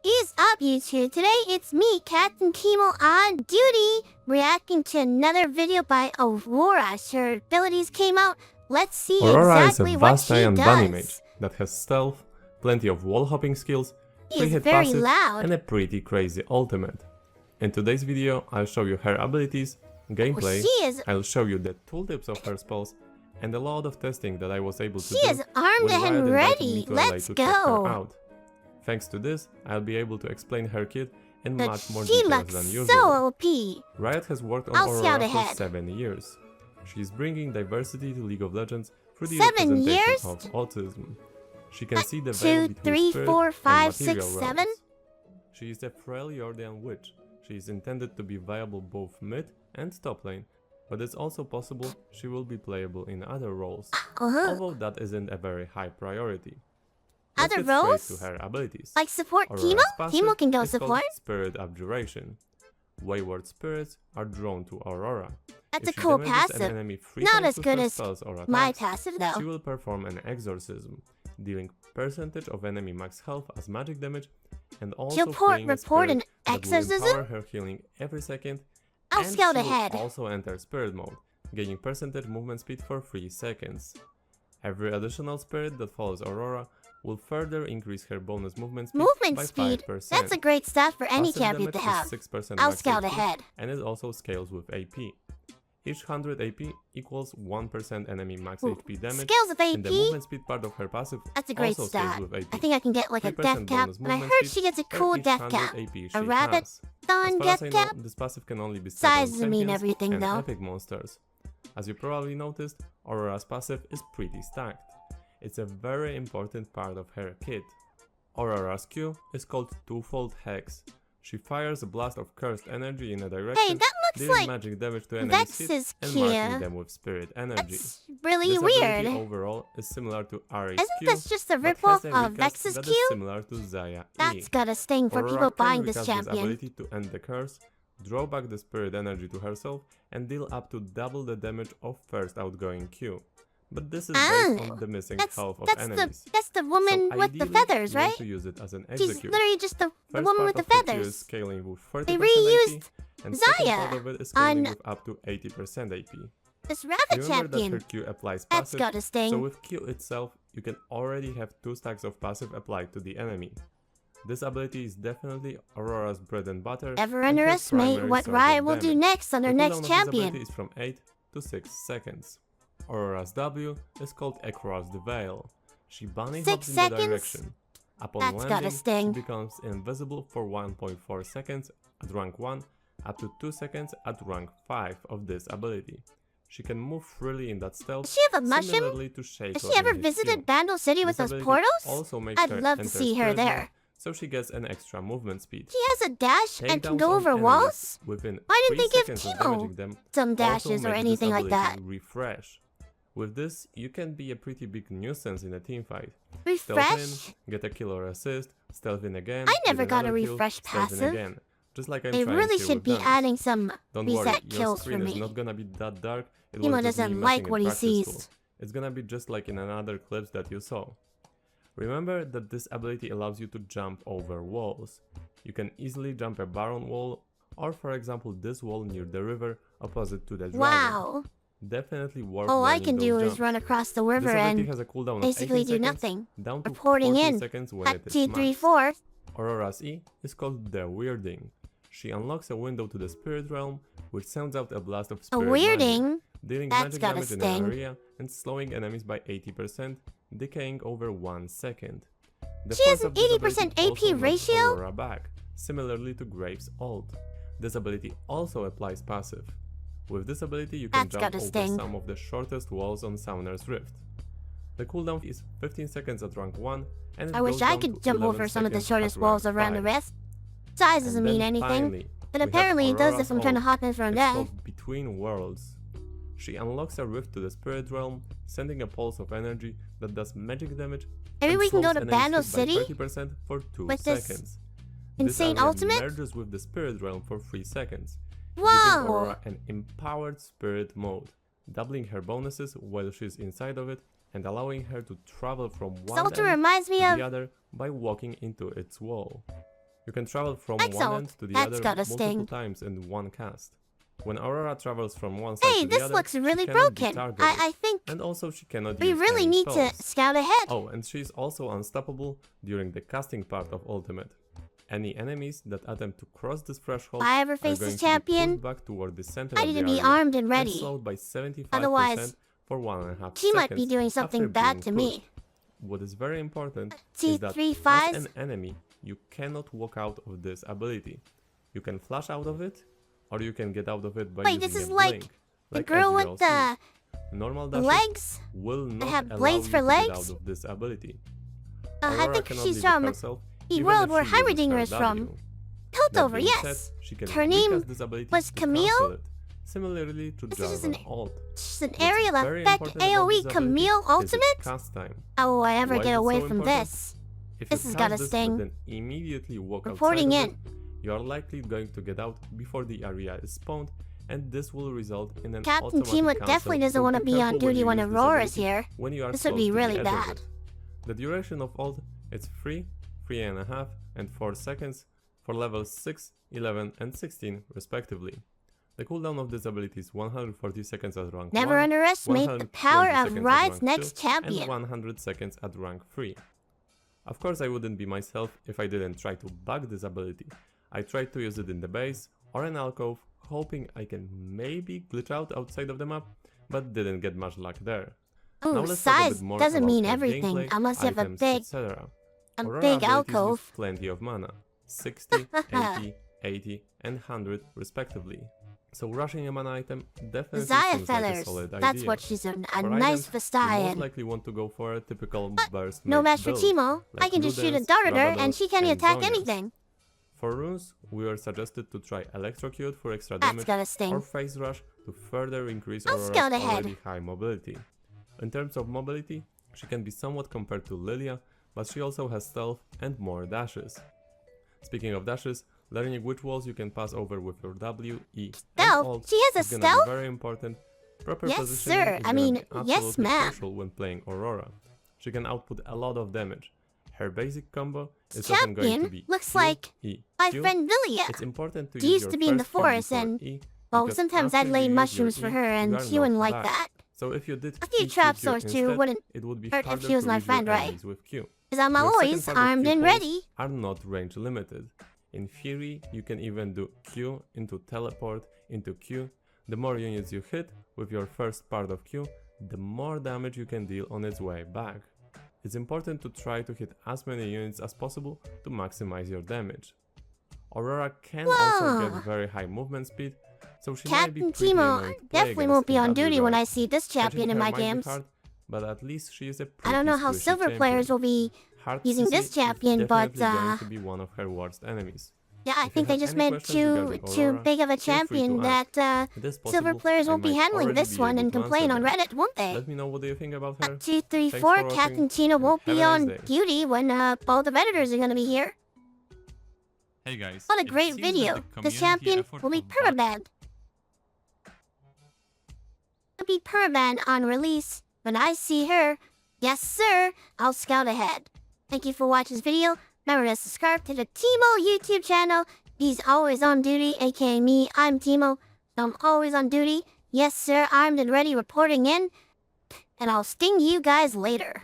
is up, YouTube? Today it's me, Captain Teemo, on duty, reacting to another video by Aurora. Her abilities came out. Let's see Aurora exactly is a what vast she Iron bunny mage does. that has stealth, plenty of wall hopping skills, She free is hit very passive, loud. and a pretty crazy ultimate. In today's video, I'll show you her abilities, gameplay, I'll show you the tooltips of her spells, and a lot of testing that I was able to do She is armed when Riot and invited ready. me to LA Let's to check her go. out. Thanks to this, I'll be able to explain her kit in But much more she details looks than usual. so OP. Riot has worked on I'll scout Aurora for ahead. 7 years. She's bringing diversity to League of Legends through the 7 representation years? of autism. She can see the 2, veil between 3, spirit 4, 5, and 6, material 7? realms. She is a frail Yordian witch. She is intended to be viable both mid and top lane, but it's also possible she will be playable in other roles, although that isn't a very high priority. Let's Other get straight roles? to her abilities. Like support Aurora's Teemo? passive Teemo can go is called support. Spirit Abjuration. Wayward spirits are drawn to Aurora. That's If a she cool damages an passive. enemy 3 Not times as with good her as spells or my attacks, passive she though. will perform an exorcism, dealing percentage of enemy max health as magic damage, and also freeing a Report an spirit that will exorcism? empower her healing every second. I'll and scout she will ahead. also enter spirit mode, gaining percentage movement speed for 3 seconds. Every additional spirit that follows Aurora will further increase her bonus movement speed by 5%. That's a great stat for any Passive champion to damage have. is 6% I'll max scout HP, ahead. and it also scales with AP. Each 100 AP equals 1% enemy max Ooh, HP damage, Scales with and the AP? movement speed part of her passive That's a great also scales stat. with AP. I think I can get like a 3% death cap, bonus and I movement heard speed she gets a for cool each death 100 cap. AP she A rabbit has. thon As far as death I know, cap? this passive can only be set on Size doesn't mean champions everything and though. epic monsters. As you probably noticed, Aurora's passive is pretty stacked. It's a very important part of her kit. Aurora's Q is called Twofold Hex. She fires a blast of cursed energy in a direction, Hey, that looks dealing like magic damage to enemies hit Vex's and Q. marking them with spirit energy. That's really This weird. ability overall is similar to Ari's Isn't Q, this just a but ripoff has a of recast Vex's that Q? is similar to Xayah E. That's gotta sting for Aurora people can buying this recast champion. This ability to end the curse, draw back the spirit energy to herself, and deal up to double the damage of first outgoing Q. But this is based on the missing health of enemies. That's the woman So with the ideally, feathers, you want right? to use it as an She's execute. literally just the First woman part with the of her Q is feathers. scaling with 30% They AP, reused and second Xayah part of it is scaling on with up to 80% AP. this rabbit Remember that champion. her Q applies That's passive, gotta sting. so with Q itself, you can already have 2 stacks of passive applied to the enemy. This ability is definitely Aurora's bread and butter. Never and her underestimate primary what source Riot of will do damage. next on their The next cooldown of this champion. ability is from 8 to 6 seconds. Aurora's W is called Across the Veil. She bunny 6 hops in the seconds? direction. Upon That's gotta landing, sting. she becomes invisible for 1.4 seconds at rank 1, up to 2 seconds at rank 5 of this ability. She can move freely in that stealth. Does she have a mushroom? Similarly to Shaco Has she ever in his visited Q. Bandle City with This those ability portals? also makes I'd her love to enter see her spirit mode, there. so she gets an extra movement speed. She has a dash and can Takedowns go on over enemies walls? within Why didn't 3 they give seconds of Teemo damaging them some also dashes or makes anything this like that? ability refresh. With this, you can be a pretty big nuisance in a teamfight. Stealth Refresh? in, get a kill or assist, stealth in again. I never get got a another kill, refresh stealth in passive. again. Just like I'm They trying really here should with be Dance. adding some Don't worry, reset your kills for screen is me. not gonna be that dark. It Teemo was just me doesn't messing like in what he practice sees. school. It's gonna be just like in another clips that you saw. Remember that this ability allows you to jump over walls. You can easily jump a Baron wall, or for example this wall near the river opposite to the dragon. Wow. Definitely worth All I learning can those do jumps. is run across the river This ability and has a cooldown of basically 18 do seconds, nothing. down to Reporting 14 in seconds when at it is T3 maxed. 4. Aurora's E is called the Weirding. She unlocks a window to the spirit realm, which sends out a blast of A spirit magic, weirding? dealing That's magic gotta damage in sting. an area and slowing enemies by 80%, decaying over 1 second. The She has force an of this 80% ability also AP knocks ratio? Aurora back, similarly to Graves' ult. This ability also applies passive. With this ability you can That's jump gotta over sting. some of the shortest walls on Summoner's Rift. The cooldown is 15 seconds at rank 1 and it I wish goes I down could to jump 11 over some of the seconds shortest at walls rank around the 5. rest. Size doesn't And mean then anything, finally, but we have apparently it does if Aurora's I'm trying to ult. hop in from It's there. called Between Worlds. She unlocks a rift to the spirit realm, sending a pulse of energy that does magic damage. Maybe and we can go slows to enemies Bandle hit by City 30% for 2 with this seconds. insane this area ultimate? merges with the spirit realm for 3 seconds, Whoa! giving Aurora an empowered spirit mode, doubling her bonuses while she's inside of it and allowing her to travel from This one ultimate end reminds me to of the other by walking into its wall. You can travel from Excellent. one end to the That's other gotta multiple sting. times in one cast. When Aurora travels from one side Hey, to the this other, looks really she cannot be broken. targeted, I think and also she cannot we use really any need to spells. scout ahead. Oh, and she's also unstoppable during the casting part of Ultimate. Any enemies that attempt to cross this threshold If I ever are face going this to be champion, pushed back toward the center I of need the to be area armed and and ready. slowed by 75% Otherwise, for 1.5 she might seconds be doing after something bad being to me. pushed. What is very important is that T3 as an enemy, you cannot walk out of this ability. You can flash out of it, or you can get out of it by Wait, using this is a like blink, the like girl every with else the needs. Normal dashes legs. will not have allow blades you for to legs? get out of this ability. I Aurora think cannot she's leave it from herself, the even world if where she uses Heimerdinger her is from. W. Piltover, That being said, yes. she can Her name recast this ability was to Camille? cancel it, similarly to This is Jarvan an ult. She's an What's aerial very effect important about AoE this ability Camille is its ultimate? cast time. How will I ever Why get is it away so from important? this? If This you has cast gotta this sting. but then immediately walk Reporting outside of in. it, you are likely going to get out before the area is spawned, and this will result in an Captain automatic Teemo cancel, definitely doesn't so want to be be on careful duty you when use this Aurora's ability here. when you are This would close be to really the edge of bad. it. The duration of ult is 3, 3.5, and 4 seconds for levels 6, 11, and 16 respectively. The cooldown of this ability is 140 seconds at rank Never 1, underestimate the power 120 of seconds at Ride's rank next 2, champion. and 100 seconds at rank 3. Of course I wouldn't be myself if I didn't try to bug this ability. I tried to use it in the base or an alcove, hoping I can maybe glitch out outside of the map, but didn't get much luck there. Now Ooh, let's talk a size bit more doesn't about mean her everything gameplay, unless you have a items, big, etc. a Aurora big abilities use alcove. plenty of mana, 60, 80, 80 and 100 respectively. So rushing a mana item definitely Zaya seems like a feathers. solid idea. That's what she's a For nice items, you most Vestayan. likely want to go for a typical burst No mage match for build, Teemo. I like can just shoot a Ludens, dart at her and Rabados, she can't and attack Zhonya's. anything. For runes, we were suggested to try Electrocute for extra That's damage gotta sting. or Phase Rush to further increase I'll Aurora's scout ahead. already high mobility. In terms of mobility, she can be somewhat compared to Lilia, but she also has stealth and more dashes. Speaking of dashes, learning which walls you can pass over with your W, E, and Stealth? Alt She has a is gonna stealth? be very important. Proper Yes, positioning sir. is I gonna mean, be yes, absolutely ma'am. crucial when playing Aurora. She can output a lot of damage. Her basic combo is often going to Champion be looks Q, like E, my Q. friend Lilia. It's important to She use used your to be in the first Q forest before and, E, well, because sometimes after I'd lay you use mushrooms your for E, her you and are she wouldn't knocked like back. that. So if you did A few E, Q, trap Q swords too instead, wouldn't it would be hurt if harder she was to my reach your friend, right? enemies with Q. Because I'm Your always second part of armed Q and pulls ready. are not range limited. In theory, you can even do Q into teleport into Q. The more units you hit with your first part of Q, the more damage you can deal on its way back. It's important to try to hit as many units as possible to maximize your damage. Aurora can also get very high movement speed, so she might be Captain pretty Teemo annoying to play definitely against won't be in on that duty when regard. I see this champion Catching in her my might be games. hard, but at least she is a I pretty don't know how squishy silver champion. players will be Hard using CC this is champion, but definitely going to be one of her worst enemies. yeah, I If think you they have just any meant questions regarding too Aurora, big of a feel free to champion ask. that It is silver possible players I won't be might handling already this be one able and to answer complain on them. Reddit, won't they? Let me know what do you think about her. 2, 3, Thanks 4, for watching, Captain Teemo and won't have be a nice on day. duty when both of editors are gonna be here. Hey guys, What a it great seems video. that The champion effort will be of Bot- permaban. Will be permaban on release. When I see her, yes sir, I'll scout ahead. Thank you for watching this video. Remember to subscribe to the Teemo YouTube channel. He's always on duty, aka me. I'm Teemo. I'm always on duty. Yes sir, armed and ready reporting in. And I'll sting you guys later.